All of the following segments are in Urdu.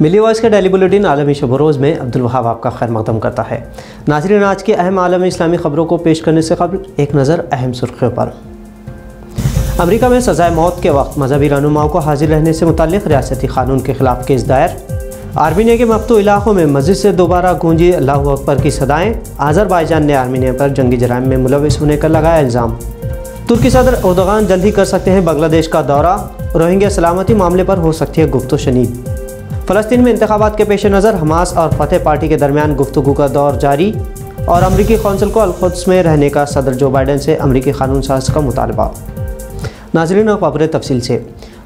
ملی وائس کا ڈیلی بلیٹن عالمی شب و روز میں عبدالوہاب آپ کا خیر مقدم کرتا ہے۔ ناظرین، آج کی اہم عالمی اسلامی خبروں کو پیش کرنے سے قبل ایک نظر اہم سرخیوں پر۔ امریکہ میں سزائے موت کے وقت مذہبی رہنماؤں کو حاضر رہنے سے متعلق ریاستی قانون کے خلاف کیس دائر۔ آرمینیا کے مقتول علاقوں میں مسجد سے دوبارہ گونجی اللہ اکبر کی صدائیں۔ آذربائیجان نے آرمینیا پر جنگی جرائم میں ملوث ہونے کا لگایا الزام۔ ترکی صدر اردوغان جلد ہی کر سکتے ہیں بنگلہ دیش کا دورہ۔ روہنگیا سلامتی معاملے پر ہو سکتی ہے گفت و شنید۔ فلسطین میں انتخابات کے پیش نظر حماس اور فتح پارٹی کے درمیان گفتگو کا دور جاری، اور امریکی کونسل کو القدس میں رہنے کا صدر جو بائیڈن سے امریکی قانون ساز کا مطالبہ۔ ناظرین، خبریں تفصیل سے۔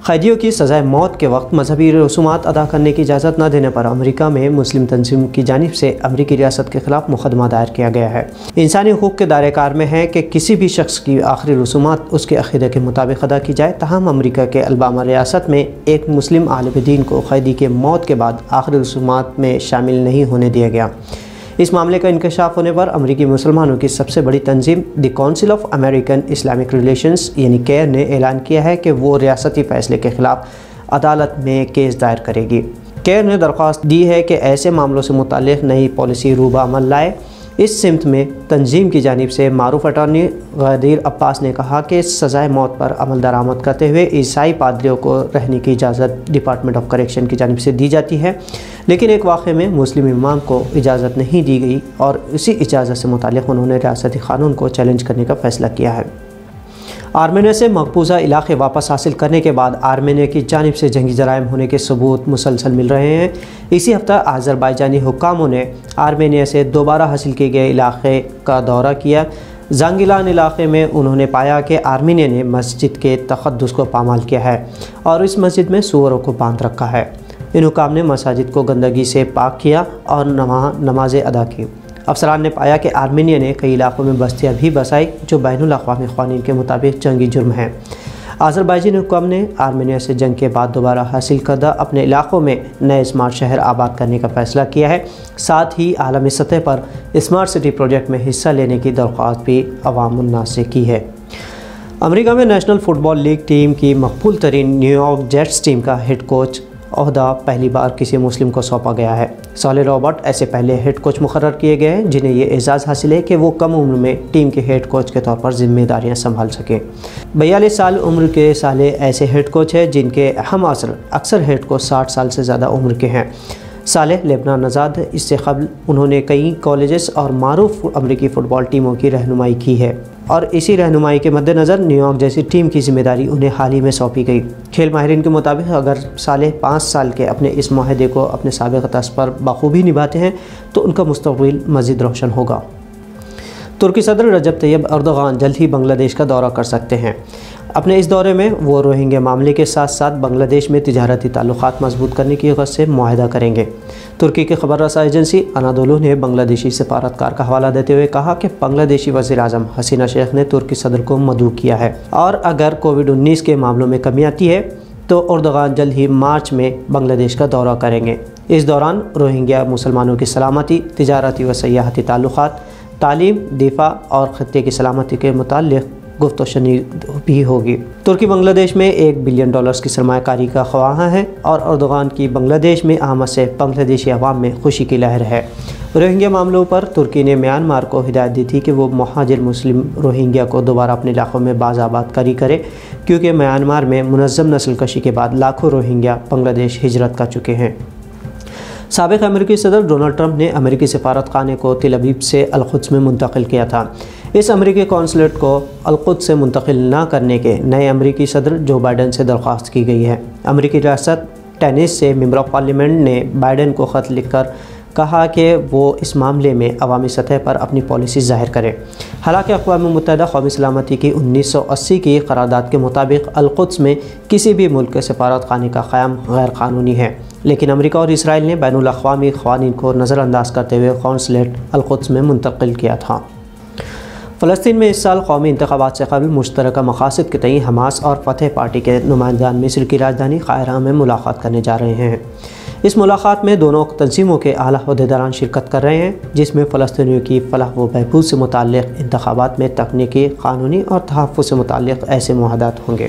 قیدیوں کی سزائے موت کے وقت مذہبی رسومات ادا کرنے کی اجازت نہ دینے پر امریکہ میں مسلم تنظیم کی جانب سے امریکی ریاست کے خلاف مقدمہ دائر کیا گیا ہے۔ انسانی حقوق کے دائرہ کار میں ہے کہ کسی بھی شخص کی آخری رسومات اس کے عقیدے کے مطابق ادا کی جائے، تاہم امریکہ کے الاباما ریاست میں ایک مسلم عالم دین کو قیدی کے موت کے بعد آخری رسومات میں شامل نہیں ہونے دیا گیا۔ اس معاملے کا انکشاف ہونے پر امریکی مسلمانوں کی سب سے بڑی تنظیم the council of American Islamic relations یعنی کیئر نے اعلان کیا ہے کہ وہ ریاستی فیصلے کے خلاف عدالت میں کیس دائر کرے گی۔ کیئر نے درخواست دی ہے کہ ایسے معاملوں سے متعلق نئی پالیسی روبہ عمل لائے۔ اس سمت میں تنظیم کی جانب سے معروف اٹارنی غدیر عباس نے کہا کہ سزائے موت پر عمل درآمد کرتے ہوئے عیسائی پادریوں کو رہنے کی اجازت ڈپارٹمنٹ آف کریکشن کی جانب سے دی جاتی ہے، لیکن ایک واقعے میں مسلم امام کو اجازت نہیں دی گئی اور اسی اجازت سے متعلق انہوں نے ریاستی قانون کو چیلنج کرنے کا فیصلہ کیا ہے۔ آرمینیا سے مقبوضہ علاقے واپس حاصل کرنے کے بعد آرمینیا کی جانب سے جنگی جرائم ہونے کے ثبوت مسلسل مل رہے ہیں۔ اسی ہفتہ آذربائیجانی حکاموں نے آرمینیا سے دوبارہ حاصل کیے گئے علاقے کا دورہ کیا۔ زانگیلان علاقے میں انہوں نے پایا کہ آرمینیا نے مسجد کے تقدس کو پامال کیا ہے اور اس مسجد میں سوروں کو باندھ رکھا ہے۔ ان حکام نے مساجد کو گندگی سے پاک کیا اور نمازیں ادا کی۔ افسران نے پایا کہ آرمینیا نے کئی علاقوں میں بستیاں بھی بسائی جو بین الاقوامی قوانین کے مطابق جنگی جرم ہیں۔ آذربائیجانی حکام نے آرمینیا سے جنگ کے بعد دوبارہ حاصل کردہ اپنے علاقوں میں نئے اسمارٹ شہر آباد کرنے کا فیصلہ کیا ہے، ساتھ ہی عالمی سطح پر اسمارٹ سٹی پروجیکٹ میں حصہ لینے کی درخواست بھی عوام الناس سے کی ہے۔ امریکہ میں نیشنل فٹ بال لیگ ٹیم کی مقبول ترین نیو یارک جیٹس ٹیم کا ہیڈ کوچ عہدہ پہلی بار کسی مسلم کو سونپا گیا ہے۔ سالے رابرٹ ایسے پہلے ہیڈ کوچ مقرر کیے گئے ہیں جنہیں یہ اعزاز حاصل ہے کہ وہ کم عمر میں ٹیم کے ہیڈ کوچ کے طور پر ذمہ داریاں سنبھال سکیں۔ 42 سال عمر کے سالے ایسے ہیڈ کوچ ہیں جن کے ہم عصر اکثر ہیڈ کوچ 60 سال سے زیادہ عمر کے ہیں۔ صالح لبنان نژاد، اس سے قبل انہوں نے کئی کالجز اور معروف امریکی فٹ بال ٹیموں کی رہنمائی کی ہے، اور اسی رہنمائی کے مد نظر نیو یارک جیسی ٹیم کی ذمہ داری انہیں حال ہی میں سونپی گئی۔ کھیل ماہرین کے مطابق اگر صالح 5 سال کے اپنے اس معاہدے کو اپنے سابق طرز پر بخوبی نبھاتے ہیں تو ان کا مستقبل مزید روشن ہوگا۔ ترکی صدر رجب طیب اردوغان جلد ہی بنگلہ دیش کا دورہ کر سکتے ہیں۔ اپنے اس دورے میں وہ روہنگیا معاملے کے ساتھ ساتھ بنگلہ دیش میں تجارتی تعلقات مضبوط کرنے کی غرض سے معاہدہ کریں گے۔ ترکی کی خبر رساں ایجنسی انادولو نے بنگلہ دیشی سفارتکار کا حوالہ دیتے ہوئے کہا کہ بنگلہ دیشی وزیر اعظم حسینہ شیخ نے ترکی صدر کو مدعو کیا ہے، اور اگر کووڈ-19 کے معاملوں میں کمی آتی ہے تو اردوغان جلد ہی مارچ میں بنگلہ دیش کا دورہ کریں گے۔ اس دوران روہنگیا مسلمانوں کی سلامتی، تجارتی و سیاحتی تعلقات، تعلیم، دفاع اور خطے کی سلامتی کے متعلق گفت و شنید بھی ہوگی۔ ترکی بنگلہ دیش میں $1 بلین کی سرمایہ کاری کا خواہاں ہے، اور اردوغان کی بنگلہ دیش میں آمد سے بنگلہ دیشی عوام میں خوشی کی لہر ہے۔ روہنگیا معاملوں پر ترکی نے میانمار کو ہدایت دی تھی کہ وہ مہاجر مسلم روہنگیا کو دوبارہ اپنے علاقوں میں باز آباد کاری کرے، کیونکہ میانمار میں منظم نسل کشی کے بعد لاکھوں روہنگیا بنگلہ دیش ہجرت کر چکے ہیں۔ سابق امریکی صدر ڈونلڈ ٹرمپ نے امریکی سفارت خانے کو تل ابیب سے القدس میں منتقل کیا تھا۔ اس امریکی قونصلیٹ کو القدس سے منتقل نہ کرنے کے نئے امریکی صدر جو بائیڈن سے درخواست کی گئی ہے۔ امریکی ریاست ٹینیس سے ممبر آف پارلیمنٹ نے بائیڈن کو خط لکھ کر کہا کہ وہ اس معاملے میں عوامی سطح پر اپنی پالیسی ظاہر کرے۔ حالانکہ اقوام متحدہ قومی سلامتی کی 1980 کی قرارداد کے مطابق القدس میں کسی بھی ملک کے سفارت خانے کا قیام غیر قانونی ہے، لیکن امریکہ اور اسرائیل نے بین الاقوامی قوانین کو نظر انداز کرتے ہوئے قونصلیٹ القدس میں منتقل کیا تھا۔ فلسطین میں اس سال قومی انتخابات سے قبل مشترکہ مقاصد کے تئیں حماس اور فتح پارٹی کے نمائندگان مصر کی راجدھانی قاہرہ میں ملاقات کرنے جا رہے ہیں۔ اس ملاقات میں دونوں تنظیموں کے اعلیٰ عہدیداران شرکت کر رہے ہیں، جس میں فلسطینیوں کی فلاح و بہبود سے متعلق انتخابات میں تکنیکی، قانونی اور تحفظ سے متعلق ایسے معاہدات ہوں گے۔